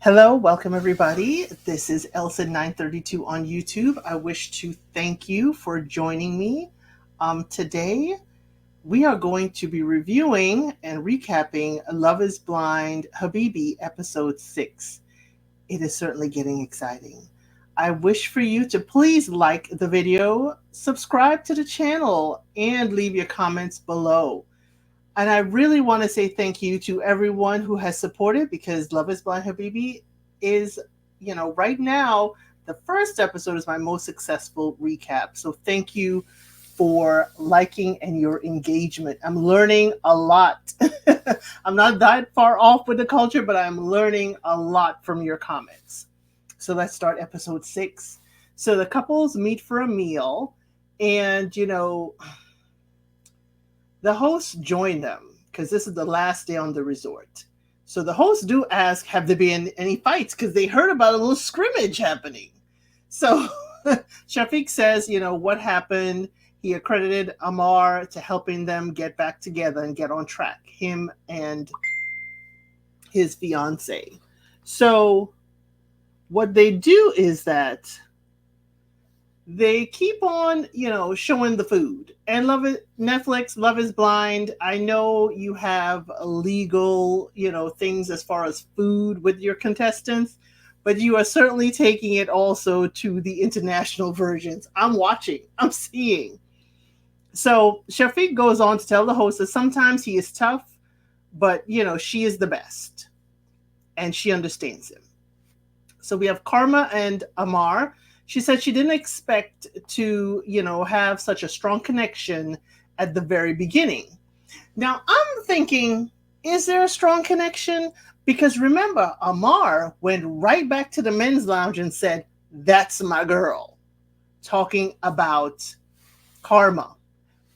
Hello, welcome everybody. This is Elsa932 on YouTube. I wish to thank you for joining me. Today, we are going to be reviewing and recapping Love is Blind Habibi episode 6. It is certainly getting exciting. I wish for you to please like the video, subscribe to the channel, and leave your comments below. And I really want to say thank you to everyone who has supported, because Love is Blind Habibi is, right now, the first episode is my most successful recap. So thank you for liking and your engagement. I'm learning a lot. I'm not that far off with the culture, but I'm learning a lot from your comments. So let's start episode 6. So the couples meet for a meal, and, the hosts join them because this is the last day on the resort. So the hosts do ask, have there been any fights? Because they heard about a little scrimmage happening. So Shafiq says, what happened? He accredited Amar to helping them get back together and get on track, him and his fiance. So what they do is that they keep on, showing the food. And Netflix, Love is Blind. I know you have legal, things as far as food with your contestants, but you are certainly taking it also to the international versions. I'm watching, I'm seeing. So Shafiq goes on to tell the host that sometimes he is tough, but, she is the best. And she understands him. So we have Karma and Amar. She said she didn't expect to, have such a strong connection at the very beginning. Now, I'm thinking, is there a strong connection? Because remember, Amar went right back to the men's lounge and said, that's my girl, talking about Karma.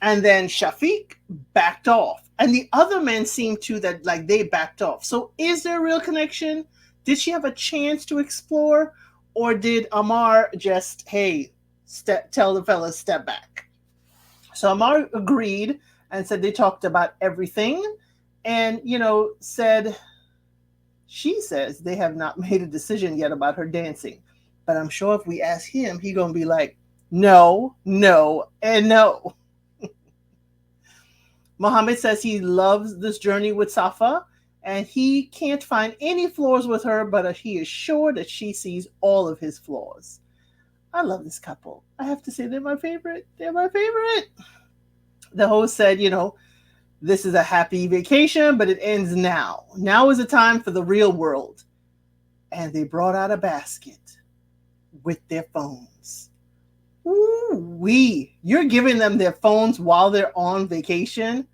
And then Shafiq backed off. And the other men seemed to that like they backed off. So is there a real connection? Did she have a chance to explore? Or did Amar just, hey, tell the fellas step back? So Amar agreed and said they talked about everything. And, she says they have not made a decision yet about her dancing. But I'm sure if we ask him, he's going to be like, no, no, and no. Mohammed says he loves this journey with Safa, and he can't find any flaws with her, but he is sure that she sees all of his flaws. I love this couple. I have to say they're my favorite. They're my favorite. The host said, this is a happy vacation, but it ends now. Now is the time for the real world. And they brought out a basket with their phones. Ooh-wee. You're giving them their phones while they're on vacation.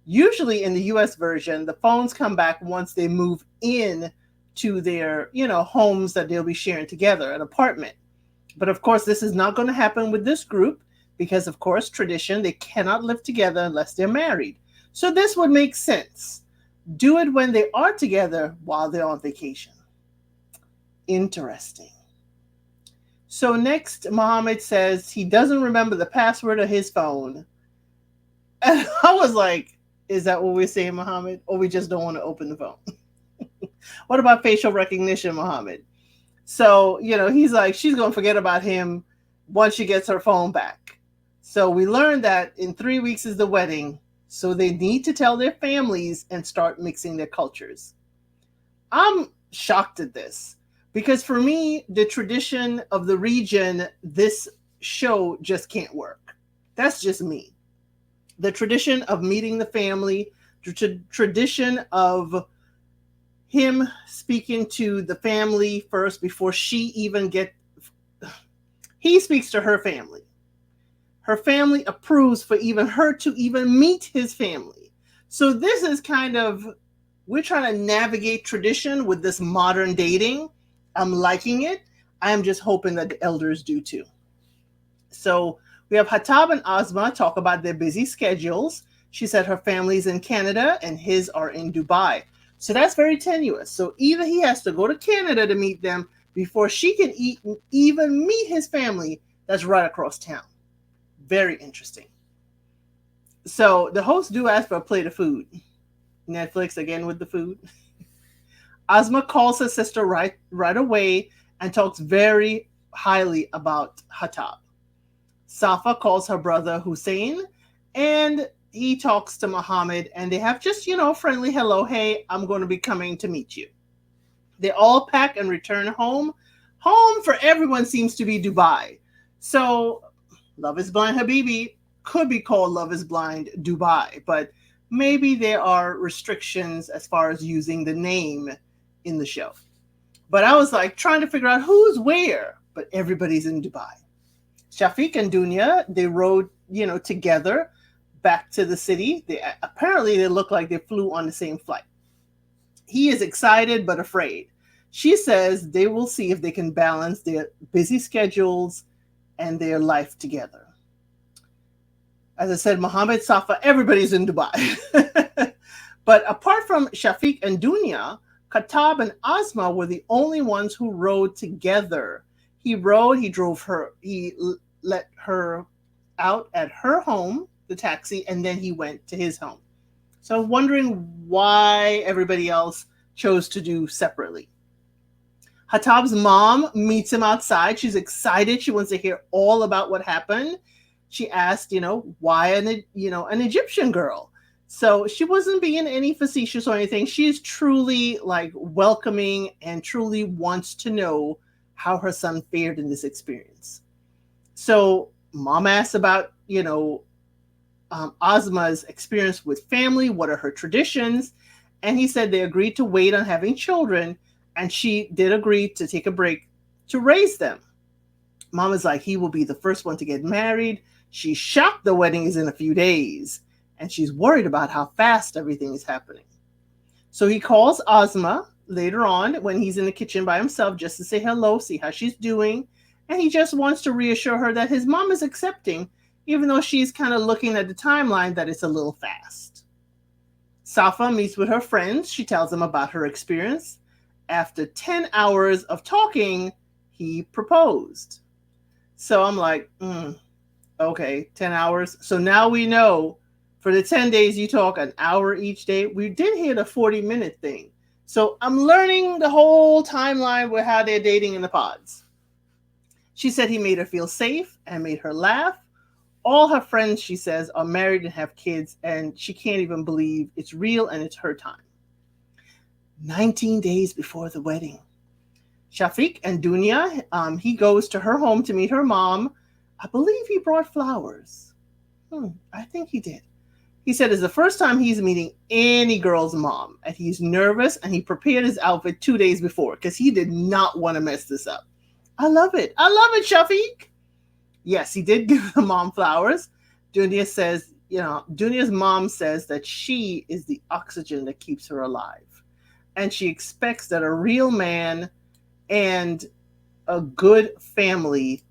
Usually in the US version, the phones come back once they move in to their, homes that they'll be sharing together, an apartment. But of course, this is not going to happen with this group because, of course, tradition, they cannot live together unless they're married. So this would make sense. Do it when they are together while they're on vacation. Interesting. So next, Mohammed says he doesn't remember the password of his phone. And I was like, is that what we're saying, Mohammed? Or we just don't want to open the phone? What about facial recognition, Mohammed? So, he's like, she's going to forget about him once she gets her phone back. So we learned that in 3 weeks is the wedding. So they need to tell their families and start mixing their cultures. I'm shocked at this because for me, the tradition of the region, this show just can't work. That's just me. The tradition of meeting the family, the tradition of him speaking to the family first before she even he speaks to her family. Her family approves for even her to even meet his family. So this is kind of, we're trying to navigate tradition with this modern dating. I'm liking it. I'm just hoping that the elders do too. So we have Hatab and Asma talk about their busy schedules. She said her family's in Canada and his are in Dubai. So that's very tenuous. So either he has to go to Canada to meet them before she can even meet his family that's right across town. Very interesting. So the hosts do ask for a plate of food. Netflix again with the food. Asma calls her sister right away and talks very highly about Hatab. Safa calls her brother Hussein, and he talks to Muhammad, and they have just, friendly hello. Hey, I'm going to be coming to meet you. They all pack and return home. Home for everyone seems to be Dubai. So, Love is Blind Habibi could be called Love is Blind Dubai, but maybe there are restrictions as far as using the name in the show. But I was like trying to figure out who's where, but everybody's in Dubai. Shafiq and Dunya, they rode, together back to the city. Apparently they look like they flew on the same flight. He is excited but afraid. She says they will see if they can balance their busy schedules and their life together. As I said, Muhammad, Safa, everybody's in Dubai. But apart from Shafiq and Dunya, Khattab and Asma were the only ones who rode together. He drove her, he let her out at her home, the taxi, and then he went to his home. So I'm wondering why everybody else chose to do separately. Hatab's mom meets him outside. She's excited. She wants to hear all about what happened. She asked, why an Egyptian girl? So she wasn't being any facetious or anything. She's truly like welcoming and truly wants to know how her son fared in this experience. So mom asked about, Asma's experience with family. What are her traditions? And he said they agreed to wait on having children. And she did agree to take a break to raise them. Mama's like, he will be the first one to get married. She's shocked the wedding is in a few days. And she's worried about how fast everything is happening. So he calls Asma later on when he's in the kitchen by himself just to say hello, see how she's doing. And he just wants to reassure her that his mom is accepting, even though she's kind of looking at the timeline that it's a little fast. Safa meets with her friends. She tells them about her experience. After 10 hours of talking, he proposed. So I'm like, okay, 10 hours. So now we know for the 10 days you talk an hour each day. We did hear the 40-minute thing. So I'm learning the whole timeline with how they're dating in the pods. She said he made her feel safe and made her laugh. All her friends, she says, are married and have kids, and she can't even believe it's real and it's her time. 19 days before the wedding, Shafiq and Dunya, he goes to her home to meet her mom. I believe he brought flowers. I think he did. He said it's the first time he's meeting any girl's mom, and he's nervous, and he prepared his outfit 2 days before because he did not want to mess this up. I love it. I love it, Shafiq. Yes, he did give the mom flowers. Dunya says, Dunya's mom says that she is the oxygen that keeps her alive. And she expects that a real man and a good family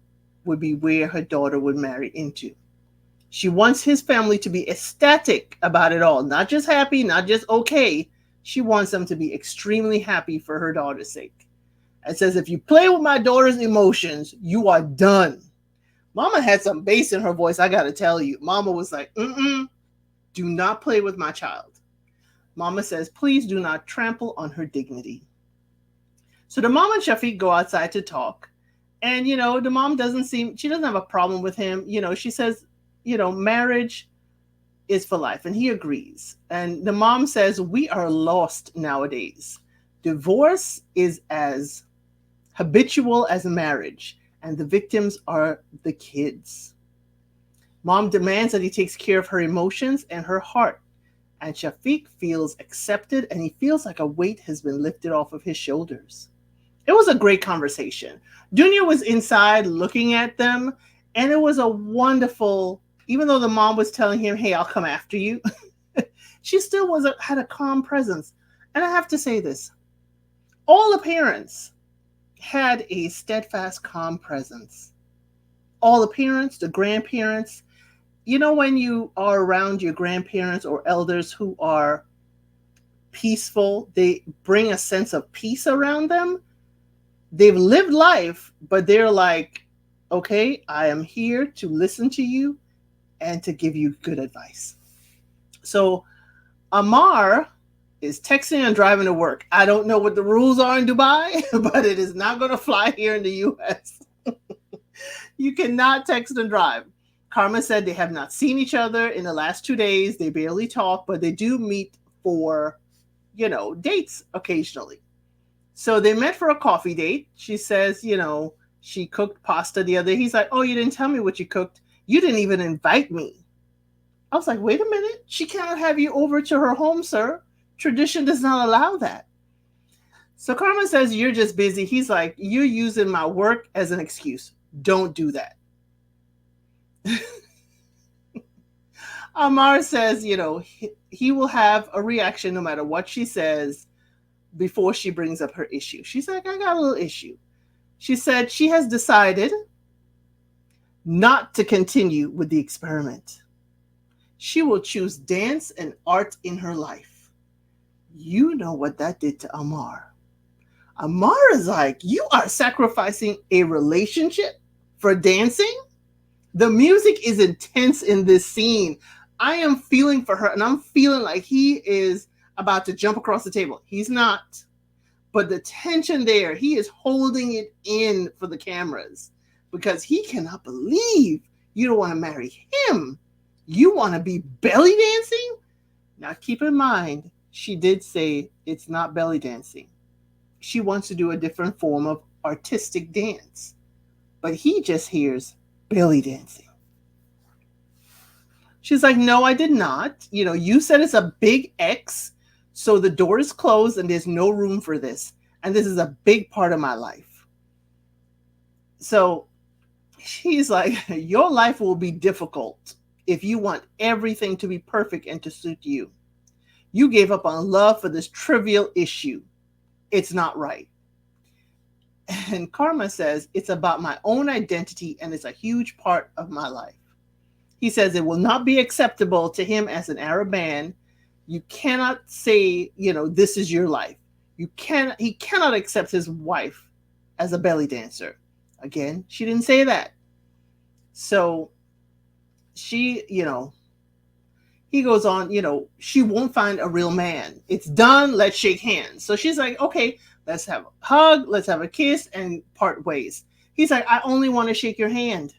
would be where her daughter would marry into. She wants his family to be ecstatic about it all, not just happy, not just okay. She wants them to be extremely happy for her daughter's sake. And says, if you play with my daughter's emotions, you are done. Mama had some bass in her voice, I got to tell you. Mama was like, do not play with my child. Mama says, please do not trample on her dignity. So the mom and Shafiq go outside to talk. And, the mom she doesn't have a problem with him. She says, marriage is for life. And he agrees. And the mom says, we are lost nowadays. Divorce is as habitual as marriage. And the victims are the kids. Mom demands that he takes care of her emotions and her heart. And Shafiq feels accepted, and he feels like a weight has been lifted off of his shoulders. It was a great conversation. Dunya was inside looking at them, and it was a wonderful, even though the mom was telling him, hey, I'll come after you, she still had a calm presence. And I have to say this, all the parents had a steadfast, calm presence. All the parents, the grandparents, when you are around your grandparents or elders who are peaceful, they bring a sense of peace around them. They've lived life, but they're like, okay, I am here to listen to you and to give you good advice. So Amar is texting and driving to work. I don't know what the rules are in Dubai, but it is not going to fly here in the US. You cannot text and drive. Karma said they have not seen each other in the last 2 days. They barely talk, but they do meet for, dates occasionally. So they met for a coffee date. She says, she cooked pasta the other day. He's like, oh, you didn't tell me what you cooked. You didn't even invite me. I was like, wait a minute. She cannot have you over to her home, sir. Tradition does not allow that. So Karma says, you're just busy. He's like, you're using my work as an excuse. Don't do that. Amar says, he will have a reaction no matter what she says before she brings up her issue. She's like, I got a little issue. She said she has decided not to continue with the experiment. She will choose dance and art in her life. You know what that did to Amar. Amar is like, you are sacrificing a relationship for dancing? The music is intense in this scene. I am feeling for her, and I'm feeling like he is about to jump across the table. He's not. But the tension there, he is holding it in for the cameras because he cannot believe you don't want to marry him. You want to be belly dancing? Now, keep in mind, she did say it's not belly dancing. She wants to do a different form of artistic dance. But he just hears belly dancing. She's like, no, I did not. You said it's a big X, so the door is closed and there's no room for this. And this is a big part of my life. So she's like, your life will be difficult if you want everything to be perfect and to suit you. You gave up on love for this trivial issue. It's not right. And Karma says, it's about my own identity and it's a huge part of my life. He says it will not be acceptable to him as an Arab man. You cannot say, this is your life. He cannot accept his wife as a belly dancer. Again, she didn't say that. So she, he goes on, she won't find a real man. It's done. Let's shake hands. So she's like, okay, let's have a hug. Let's have a kiss and part ways. He's like, I only want to shake your hand.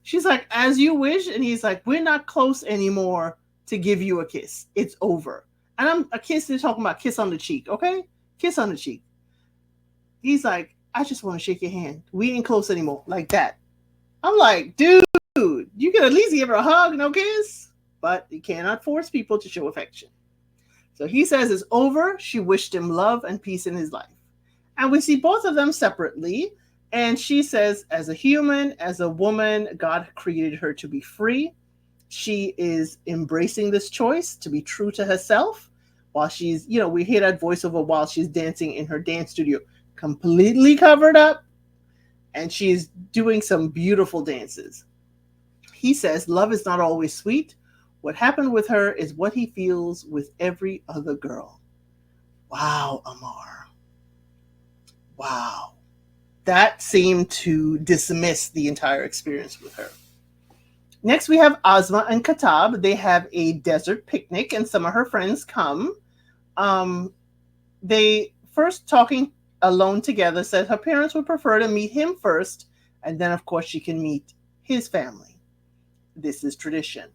She's like, as you wish. And he's like, we're not close anymore to give you a kiss. It's over. And a kiss, they're talking about kiss on the cheek. Okay. Kiss on the cheek. He's like, I just want to shake your hand. We ain't close anymore. Like that. I'm like, dude, you can at least give her a hug, no kiss. But you cannot force people to show affection. So he says it's over. She wished him love and peace in his life. And we see both of them separately. And she says, as a human, as a woman, God created her to be free. She is embracing this choice to be true to herself while she's, we hear that voiceover while she's dancing in her dance studio, completely covered up. And she's doing some beautiful dances. He says, love is not always sweet. What happened with her is what he feels with every other girl. Wow, Amar. Wow. That seemed to dismiss the entire experience with her. Next, we have Asma and Katab. They have a desert picnic, and some of her friends come. They first talking alone together said her parents would prefer to meet him first, and then, of course, she can meet his family. This is tradition.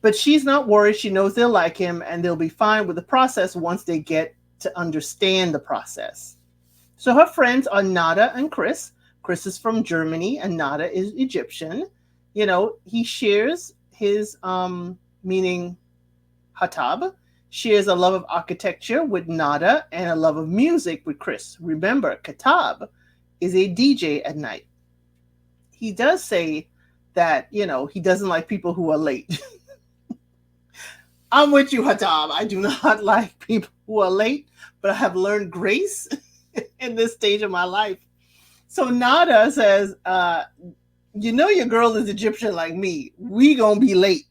But she's not worried. She knows they'll like him, and they'll be fine with the process once they get to understand the process. So her friends are Nada and Chris. Chris is from Germany, and Nada is Egyptian. He shares his, meaning Hatab, shares a love of architecture with Nada and a love of music with Chris. Remember, Katab is a DJ at night. He does say that, he doesn't like people who are late. I'm with you, Hatab. I do not like people who are late, but I have learned grace in this stage of my life. So Nada says, your girl is Egyptian like me. We gonna be late.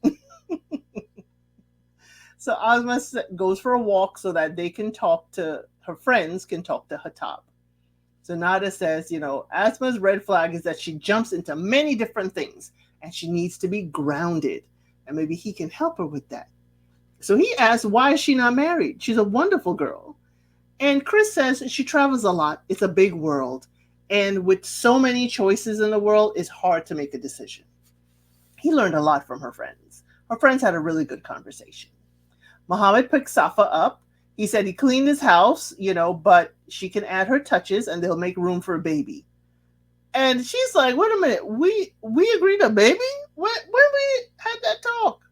So Asma goes for a walk so that they can talk to, her friends can talk to Hatab. So Nada says, Asma's red flag is that she jumps into many different things and she needs to be grounded. And maybe he can help her with that. So he asks, why is she not married? She's a wonderful girl. And Chris says she travels a lot. It's a big world. And with so many choices in the world, it's hard to make a decision. He learned a lot from her friends. Her friends had a really good conversation. Muhammad picked Safa up. He said he cleaned his house, but she can add her touches and they'll make room for a baby. And she's like, wait a minute, we agreed a baby? When we had that talk?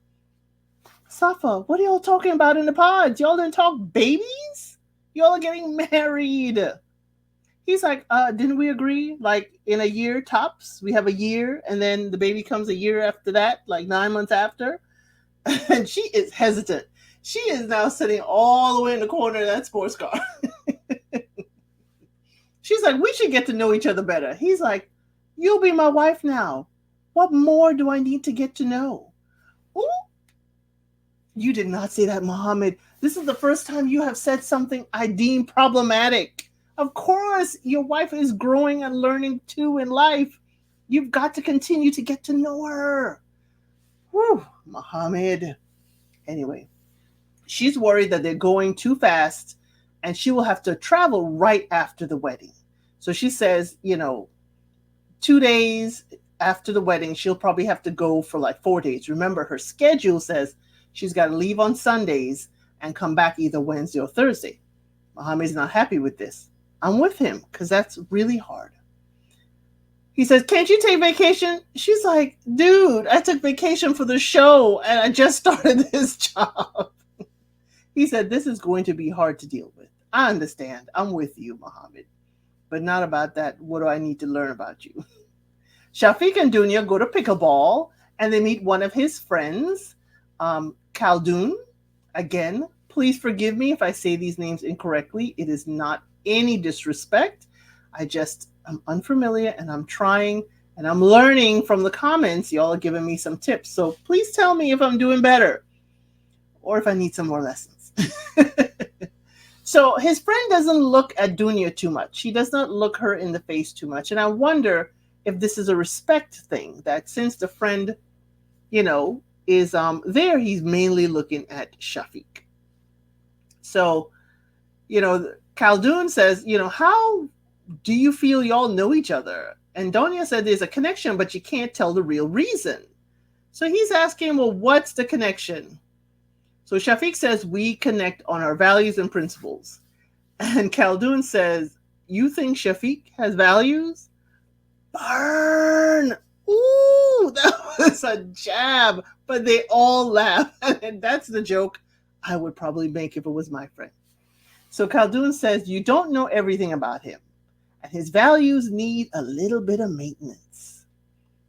Safa, what are y'all talking about in the pods? Y'all didn't talk babies? Y'all are getting married. He's like, didn't we agree? Like in a year tops, we have a year, and then the baby comes a year after that, like 9 months after. And she is hesitant. She is now sitting all the way in the corner of that sports car. She's like, we should get to know each other better. He's like, you'll be my wife now. What more do I need to get to know? Ooh. You did not say that, Muhammad. This is the first time you have said something I deem problematic. Of course, your wife is growing and learning too in life. You've got to continue to get to know her. Whew, Muhammad. Anyway, she's worried that they're going too fast and she will have to travel right after the wedding. So she says, 2 days after the wedding, she'll probably have to go for like 4 days. Remember, her schedule says she's got to leave on Sundays and come back either Wednesday or Thursday. Muhammad's not happy with this. I'm with him because that's really hard. He says, can't you take vacation? She's like, dude, I took vacation for the show and I just started this job. He said, this is going to be hard to deal with. I understand. I'm with you, Muhammad. But not about that. What do I need to learn about you? Shafiq and Dunya go to pickleball and they meet one of his friends, Khaldun. Again, please forgive me if I say these names incorrectly. It is not any disrespect. I'm unfamiliar and I'm trying and I'm learning from the comments. Y'all are giving me some tips. So please tell me if I'm doing better or if I need some more lessons. So his friend doesn't look at Dunya too much. He does not look her in the face too much. And I wonder if this is a respect thing, that since the friend, is there, he's mainly looking at Shafiq. So, Khaldun says, how do you feel y'all know each other? And Dunya said there's a connection, but you can't tell the real reason. So he's asking, well, what's the connection? So Shafiq says, we connect on our values and principles. And Khaldun says, you think Shafiq has values? Burn! Ooh, that was a jab. But they all laugh. And that's the joke I would probably make if it was my friend. So Khaldun says, you don't know everything about him. And his values need a little bit of maintenance.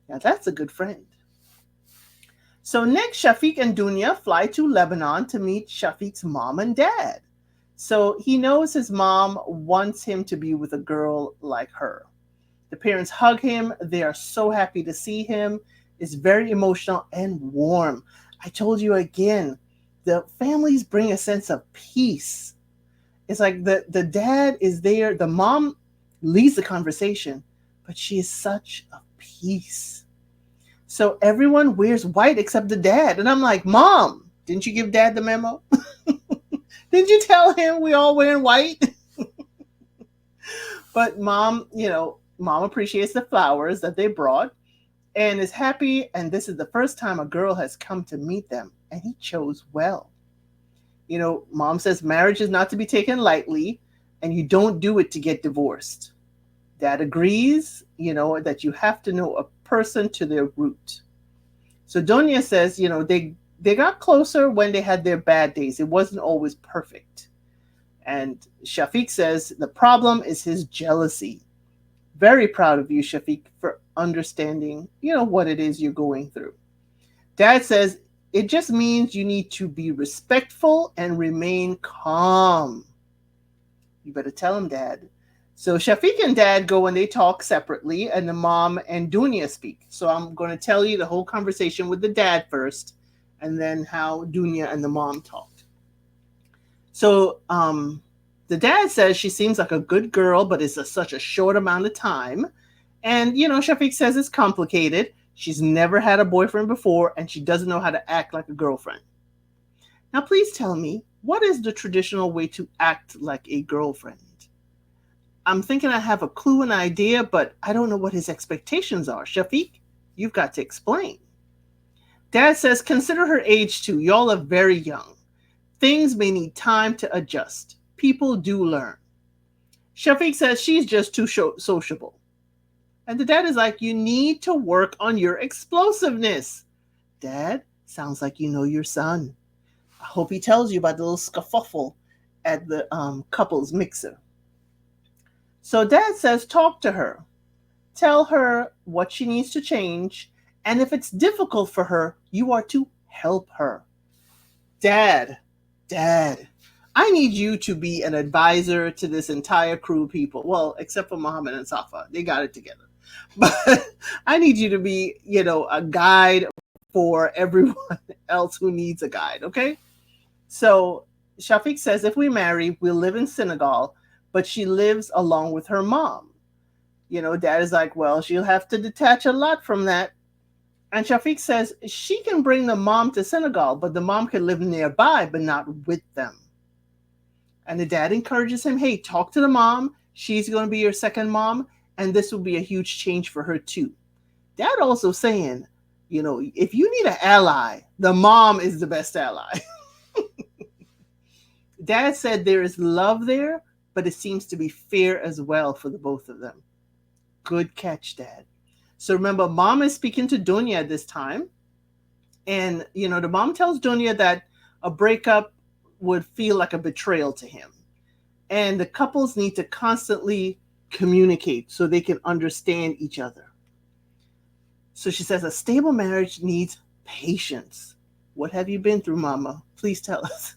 Now that's a good friend. So next, Shafiq and Dunya fly to Lebanon to meet Shafiq's mom and dad. So he knows his mom wants him to be with a girl like her. The parents hug him. They are so happy to see him. It's very emotional and warm. I told you again, the families bring a sense of peace. It's like the dad is there. The mom leads the conversation, but she is such a peace. So everyone wears white except the dad. And I'm like, Mom, didn't you give Dad the memo? Didn't you tell him we all wearing white? But Mom appreciates the flowers that they brought and is happy. And this is the first time a girl has come to meet them. And he chose well. Mom says marriage is not to be taken lightly and you don't do it to get divorced. Dad agrees, that you have to know a person to their root. So Dunya says, they got closer when they had their bad days. It wasn't always perfect. And Shafiq says the problem is his jealousy. Very proud of you, Shafiq, for understanding, what it is you're going through. Dad says it just means you need to be respectful and remain calm. You better tell him, Dad. So Shafiq and Dad go and they talk separately, and the mom and Dunya speak. So I'm going to tell you the whole conversation with the dad first, and then how Dunya and the mom talked. So the dad says she seems like a good girl, but it's such a short amount of time. And, Shafiq says it's complicated. She's never had a boyfriend before, and she doesn't know how to act like a girlfriend. Now, please tell me, what is the traditional way to act like a girlfriend? I'm thinking I have a clue and idea, but I don't know what his expectations are. Shafiq, you've got to explain. Dad says, consider her age too. Y'all are very young. Things may need time to adjust. People do learn. Shafiq says she's just too sociable. And the dad is like, you need to work on your explosiveness. Dad, sounds like you know your son. I hope he tells you about the little scuffle at the couples mixer. So dad says, talk to her. Tell her what she needs to change. And if it's difficult for her, you are to help her. Dad, I need you to be an advisor to this entire crew of people. Well, except for Muhammad and Safa. They got it together. But I need you to be, a guide for everyone else who needs a guide, okay? So Shafiq says, if we marry, we'll live in Senegal, but she lives along with her mom. Dad is like, well, she'll have to detach a lot from that. And Shafiq says, she can bring the mom to Senegal, but the mom can live nearby, but not with them. And the dad encourages him, hey, talk to the mom. She's going to be your second mom. And this will be a huge change for her too. Dad also saying, if you need an ally, the mom is the best ally. Dad said there is love there, but it seems to be fair as well for the both of them. Good catch, Dad. So remember, mom is speaking to Dunya at this time. And, the mom tells Dunya that a breakup would feel like a betrayal to him. And the couples need to constantly communicate so they can understand each other. So she says a stable marriage needs patience. What have you been through, Mama? Please tell us.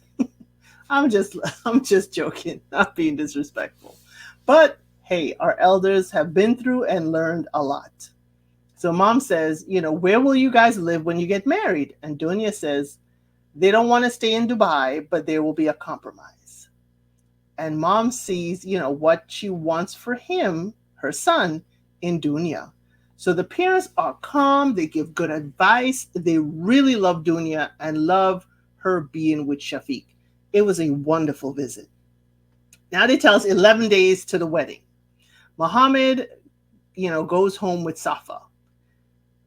I'm just joking, not being disrespectful. But hey, our elders have been through and learned a lot. So mom says, where will you guys live when you get married? And Dunya says, they don't want to stay in Dubai, but there will be a compromise. And mom sees, what she wants for him, her son, in Dunya. So the parents are calm. They give good advice. They really love Dunya and love her being with Shafiq. It was a wonderful visit. Now they tell us 11 days to the wedding. Muhammad, goes home with Safa.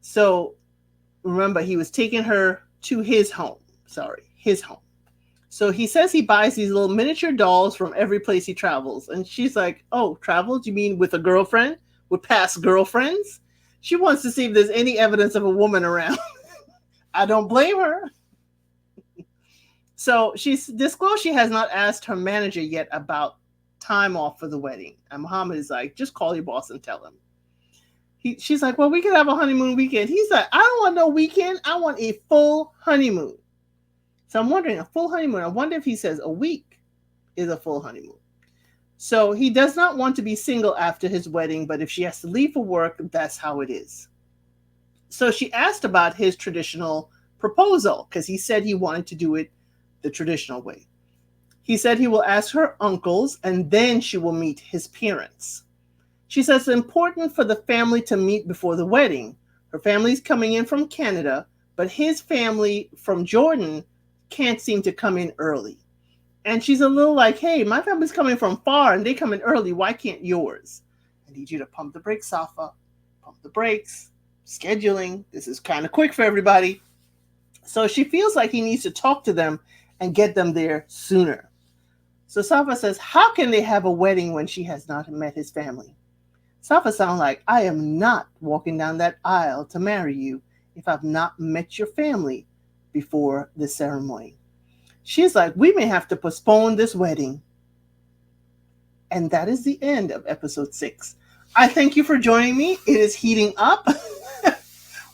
So remember, he was taking her to his home. So he says he buys these little miniature dolls from every place he travels. And she's like, oh, travels? You mean with a girlfriend? With past girlfriends? She wants to see if there's any evidence of a woman around. I don't blame her. So she's disclosed she has not asked her manager yet about time off for the wedding. And Muhammad is like, just call your boss and tell him. She's like, well, we could have a honeymoon weekend. He's like, I don't want no weekend. I want a full honeymoon. So I'm wondering, a full honeymoon. I wonder if he says a week is a full honeymoon. So he does not want to be single after his wedding, but if she has to leave for work, that's how it is. So she asked about his traditional proposal because he said he wanted to do it the traditional way. He said he will ask her uncles and then she will meet his parents. She says it's important for the family to meet before the wedding. Her family's coming in from Canada, but his family from Jordan can't seem to come in early. And she's a little like, hey, my family's coming from far and they come in early. Why can't yours? I need you to pump the brakes, Safa. Pump the brakes. Scheduling. This is kind of quick for everybody. So she feels like he needs to talk to them and get them there sooner. So Safa says, how can they have a wedding when she has not met his family? Safa sounds like, I am not walking down that aisle to marry you if I've not met your family before the ceremony. She's like, we may have to postpone this wedding. And that is the end of episode 6. I thank you for joining me. It is heating up.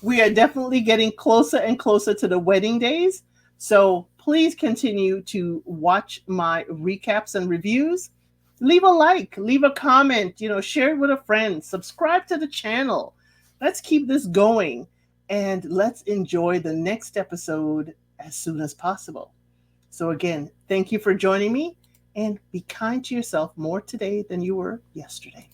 We are definitely getting closer and closer to the wedding days. So please continue to watch my recaps and reviews. Leave a like, leave a comment, share it with a friend, subscribe to the channel. Let's keep this going and let's enjoy the next episode as soon as possible. So again, thank you for joining me and be kind to yourself more today than you were yesterday.